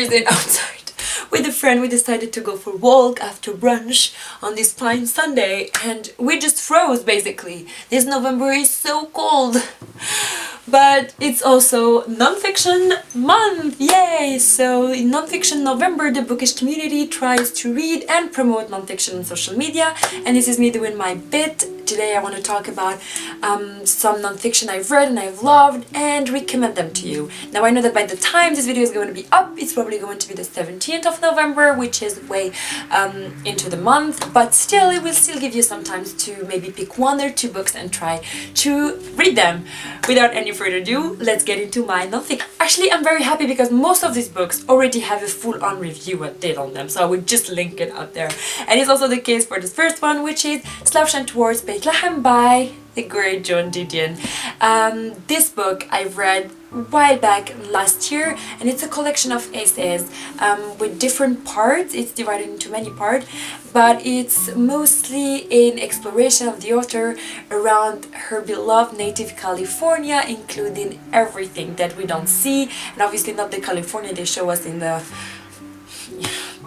then outside with a friend, we decided to go for a walk after brunch on this fine Sunday, and we just froze basically. This November is so cold. But it's also non-fiction month, yay! So in non-fiction November, the bookish community tries to read and promote non-fiction on social media, and this is me doing my bit. Today I want to talk about some non-fiction I've read and I've loved and recommend them to you. Now I know that by the time this video is going to be up, it's probably going to be the 17th of November, which is way into the month, but still it will still give you some time to maybe pick one or two books and try to read them. Without any further ado, let's get into my non-fiction. Actually, I'm very happy because most of these books already have a full-on review I did on them, so I would just link it out there. And it's also the case for this first one, which is Slouching Towards Bethlehem by the great Joan Didion. This book I've read a while back last year, and it's a collection of essays with different parts. It's divided into many parts, but it's mostly in exploration of the author around her beloved native California, including everything that we don't see, and obviously not the California they show us in the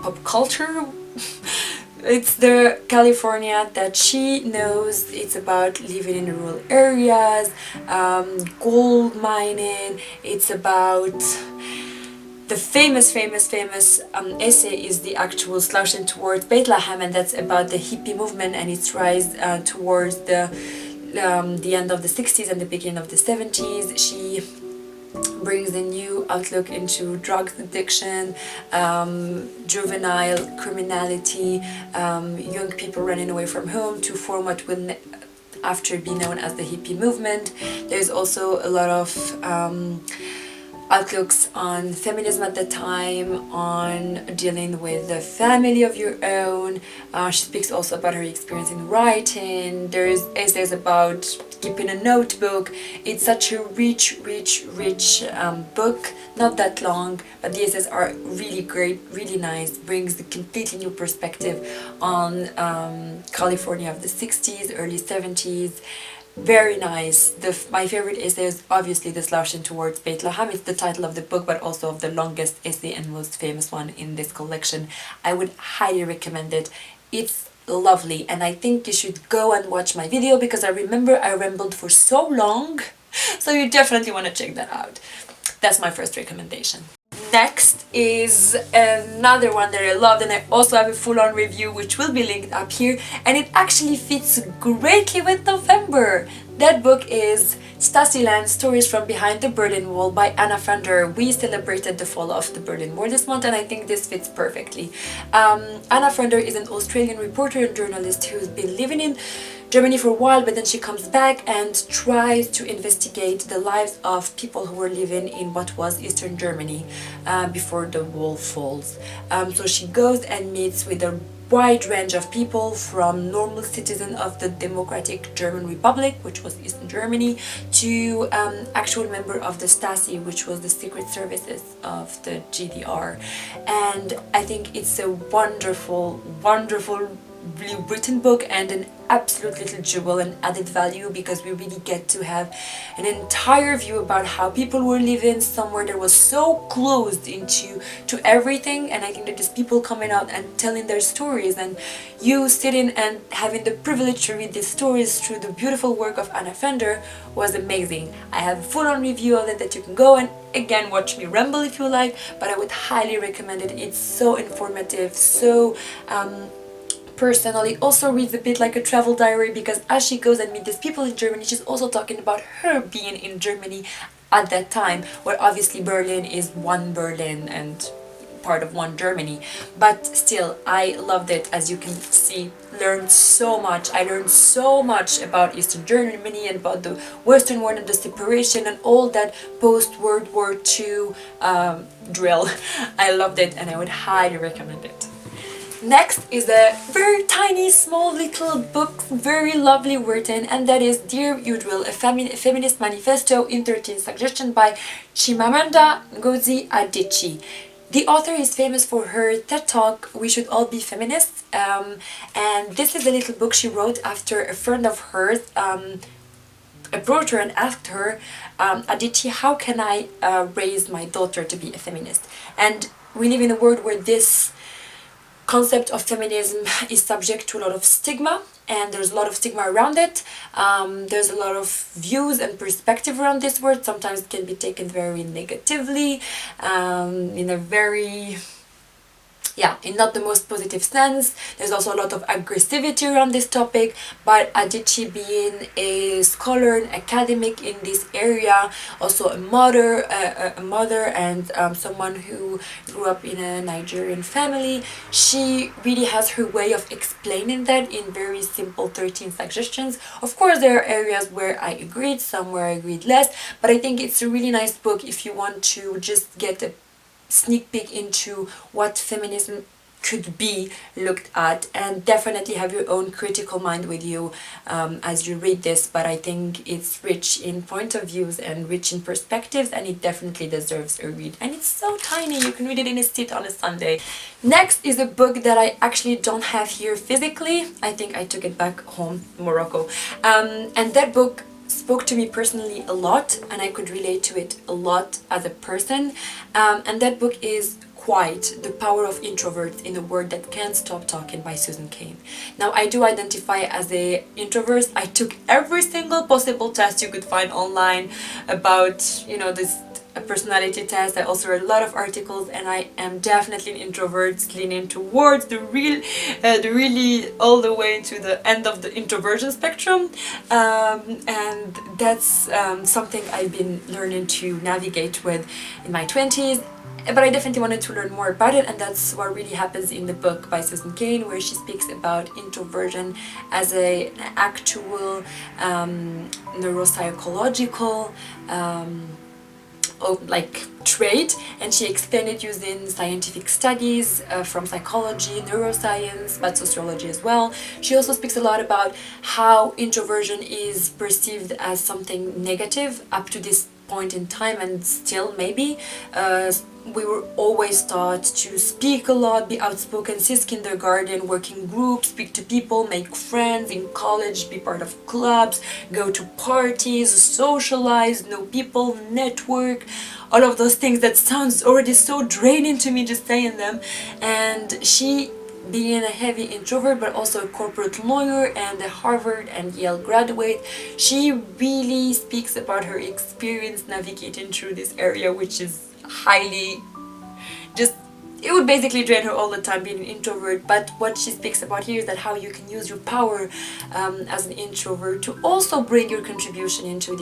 pop culture. It's the California that she knows. It's about living in rural areas, gold mining. It's about the famous essay is the actual Slouching Towards Bethlehem, and that's about the hippie movement and its rise towards the end of the 60s and the beginning of the 70s. She brings a new outlook into drug addiction, juvenile criminality, young people running away from home to form what will after be known as the hippie movement. There's also a lot of outlooks on feminism at the time, on dealing with the family of your own. She speaks also about her experience in writing. There's essays about keeping a notebook. It's such a rich book, not that long, but the essays are really great, really nice, brings a completely new perspective on California of the 60s, early 70s. Very nice. My favorite essay is obviously the Slouching Towards Bethlehem. It's the title of the book, but also of the longest essay and most famous one in this collection. I would highly recommend it. It's lovely, and I think you should go and watch my video because I remember I rambled for so long, so you definitely want to check that out. That's my first recommendation. Next is another one that I loved, and I also have a full-on review which will be linked up here, and it actually fits greatly with November. That book is Stasi Stories from Behind the Berlin Wall by Anna Fender. We celebrated the fall of the Berlin Wall this month, and I think this fits perfectly. Anna Fender is an Australian reporter and journalist who's been living in Germany for a while, but then she comes back and tries to investigate the lives of people who were living in what was Eastern Germany before the wall falls. So she goes and meets with a wide range of people, from normal citizens of the Democratic German Republic, which was Eastern Germany, to actual member of the Stasi, which was the secret services of the GDR. And I think it's a wonderful written book and an absolute little jewel and added value, because we really get to have an entire view about how people were living somewhere that was so closed into everything. And I think that these people coming out and telling their stories, and you sitting and having the privilege to read these stories through the beautiful work of Anna Fender was amazing. I have a full-on review of it that you can go and again watch me ramble if you like, but I would highly recommend it. It's so informative, so personally also reads a bit like a travel diary, because as she goes and meets these people in Germany, she's also talking about her being in Germany at that time, where obviously Berlin is one Berlin and part of one Germany, but still I loved it. As you can see, learned so much. I learned so much about Eastern Germany and about the Western world and the separation and all that post-World War II drill. I loved it, and I would highly recommend it. Next is a very tiny, small little book, very lovely written, and that is Dear Udril, a Feminist Manifesto in 13 Suggestions by Chimamanda Ngozi Adichie. The author is famous for her TED Talk, We Should All Be Feminists, and this is a little book she wrote after a friend of hers approached her and asked her, Adichie, how can I raise my daughter to be a feminist? And we live in a world where this concept of feminism is subject to a lot of stigma, and there's a lot of stigma around it. There's a lot of views and perspective around this word. Sometimes it can be taken very negatively, in a very, in not the most positive sense. There's also a lot of aggressivity around this topic, but Adichie, being a scholar, an academic in this area, also a mother, and someone who grew up in a Nigerian family, she really has her way of explaining that in very simple 13 suggestions. Of course, there are areas where I agreed, some where I agreed less, but I think it's a really nice book if you want to just get a sneak peek into what feminism could be looked at, and definitely have your own critical mind with you as you read this. But I think it's rich in point of views and rich in perspectives, and it definitely deserves a read. And it's so tiny, you can read it in a sit on a Sunday. Next is a book that I actually don't have here physically. I think I took it back home in Morocco, and that book spoke to me personally a lot, and I could relate to it a lot as a person, and that book is Quiet, The Power of Introverts in a World That Can't Stop Talking by Susan Cain. Now, I do identify as an introvert. I took every single possible test you could find online about, you know, this a personality test. I also read a lot of articles, and I am definitely an introvert, leaning towards the really all the way to the end of the introversion spectrum, and that's something I've been learning to navigate with in my 20s. But I definitely wanted to learn more about it, and that's what really happens in the book by Susan Cain, where she speaks about introversion as an actual neuropsychological trait, and she explained it using scientific studies from psychology, neuroscience, but sociology as well. She also speaks a lot about how introversion is perceived as something negative up to this point in time, and still maybe. We were always taught to speak a lot, be outspoken since kindergarten, work in groups, speak to people, make friends in college, be part of clubs, go to parties, socialize, know people, network, all of those things that sounds already so draining to me just saying them. And she, being a heavy introvert but also a corporate lawyer and a Harvard and Yale graduate, she really speaks about her experience navigating through this area, which is highly just, it would basically drain her all the time being an introvert. But what she speaks about here is that how you can use your power as an introvert to also bring your contribution into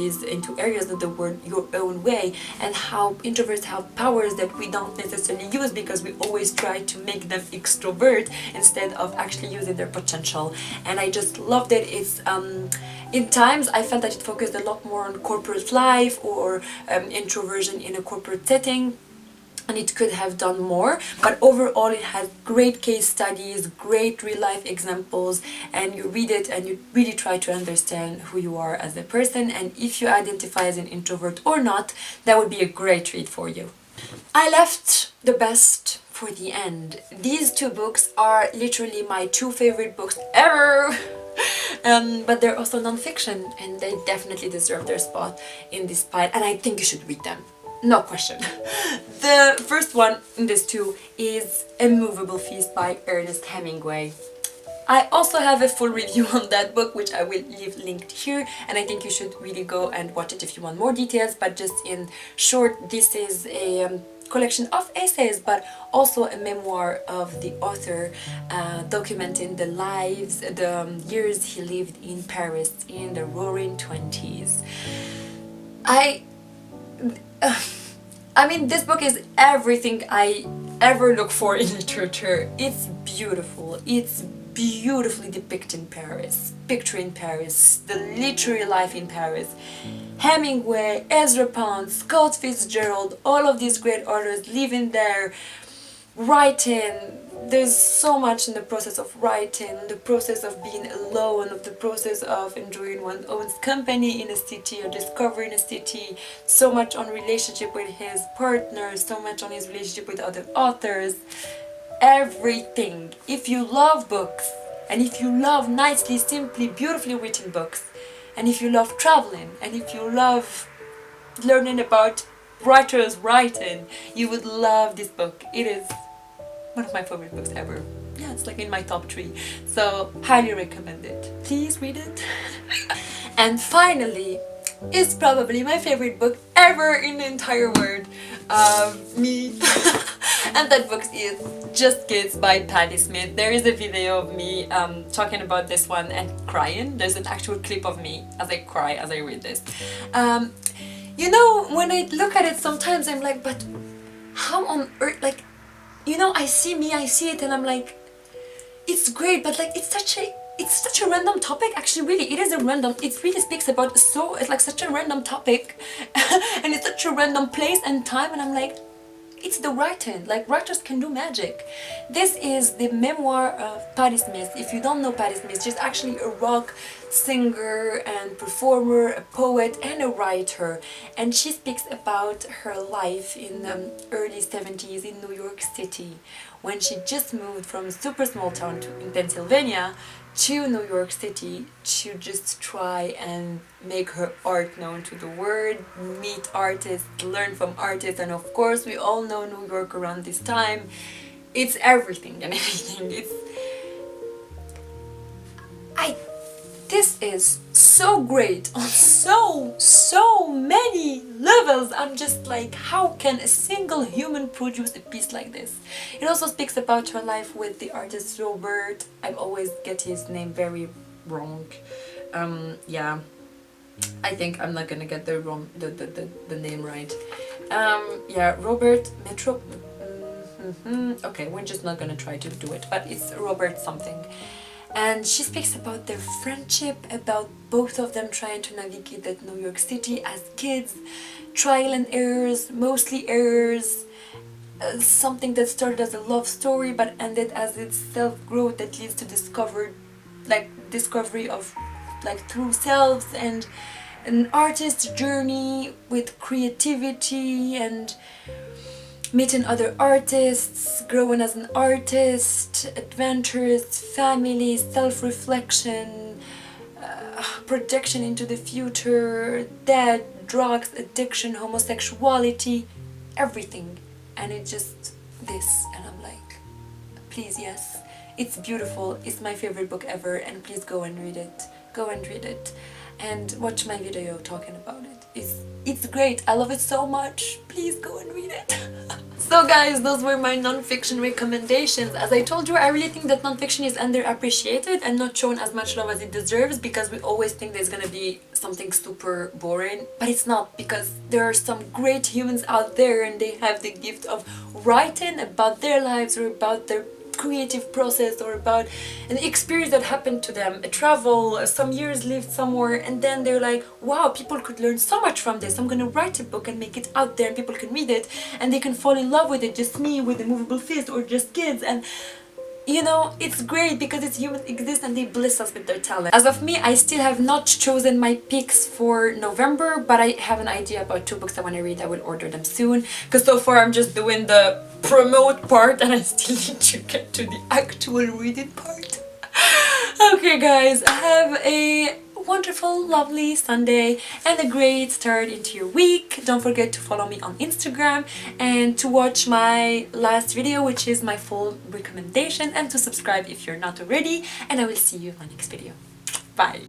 areas of the world your own way, and how introverts have powers that we don't necessarily use because we always try to make them extrovert instead of actually using their potential. And I just loved it. It's in times I felt that it focused a lot more on corporate life or introversion in a corporate setting, and it could have done more, but overall it has great case studies, great real life examples, and you read it and you really try to understand who you are as a person, and if you identify as an introvert or not, that would be a great read for you. I left the best for the end. These two books are literally my two favorite books ever. But they're also non-fiction, and they definitely deserve their spot in this pile, and I think you should read them. No question. The first one in this two is A Moveable Feast by Ernest Hemingway. I also have a full review on that book, which I will leave linked here, and I think you should really go and watch it if you want more details. But just in short, this is a collection of essays, but also a memoir of the author, documenting the lives, the years he lived in Paris in the roaring 20s. I mean, this book is everything I ever look for in literature. It's beautiful. It's beautifully depicting Paris, picturing Paris, the literary life in Paris. Hemingway, Ezra Pound, Scott Fitzgerald, all of these great authors living there, writing. There's so much in the process of writing, the process of being alone, of the process of enjoying one's own company in a city or discovering a city, so much on relationship with his partner, so much on his relationship with other authors, everything. If you love books, and if you love nicely, simply, beautifully written books, and if you love traveling, and if you love learning about writers writing, you would love this book. It is one of my favorite books ever. Yeah, it's like in my top 3. So highly recommend it. Please read it. And finally, is probably my favorite book ever in the entire world. Me. And that book is Just Kids by Patti Smith. There is a video of me talking about this one and crying. There's an actual clip of me as I cry as I read this. You know, when I look at it sometimes I'm like, but how on earth, like, you know, I see it and I'm like, it's great, but like it's such a random topic. Actually, really, it is a random, it really speaks about it's like such a random topic and it's such a random place and time, and I'm like, it's the writing, like writers can do magic. This is the memoir of Patti Smith. If you don't know Patti Smith, she's actually a rock singer and performer, a poet and a writer, and she speaks about her life in the early 70s in New York City, when she just moved from a super small town in Pennsylvania to New York City to just try and make her art known to the world, meet artists, learn from artists, and of course we all know New York around this time. It's everything and everything. This is so great on so many levels. I'm just like, how can a single human produce a piece like this? It also speaks about her life with the artist Robert. I always get his name very wrong. Yeah, I think I'm not gonna get the name right. Yeah, Robert Metro. Okay, we're just not gonna try to do it, but it's Robert something. And she speaks about their friendship, about both of them trying to navigate that New York City as kids, trial and errors, mostly errors, something that started as a love story but ended as its self-growth that leads to discovery of like true selves, and an artist's journey with creativity and meeting other artists, growing as an artist, adventures, family, self-reflection, projection into the future, death, drugs, addiction, homosexuality, everything. And it's just this, and I'm like, please, yes, it's beautiful, it's my favorite book ever, and please go and read it. Go and read it and watch my video talking about it. It's great, I love it so much. Please go and read it. So guys, those were my non-fiction recommendations. As I told you, I really think that non-fiction is underappreciated and not shown as much love as it deserves, because we always think there's gonna be something super boring, but it's not, because there are some great humans out there and they have the gift of writing about their lives or about their creative process or about an experience that happened to them, a travel, some years lived somewhere, and then they're like, wow, people could learn so much from this, I'm gonna write a book and make it out there and people can read it and they can fall in love with it, just me with a movable fist or just kids. And you know, it's great because it's humans exist and they bless us with their talent. As of me, I still have not chosen my picks for November, but I have an idea about 2 books I want to read. I will order them soon, because so far I'm just doing the promote part and I still need to get to the actual reading part. Okay guys, have a wonderful, lovely Sunday and a great start into your week. Don't forget to follow me on Instagram and to watch my last video, which is my full recommendation, and to subscribe if you're not already, and I will see you in my next video. Bye!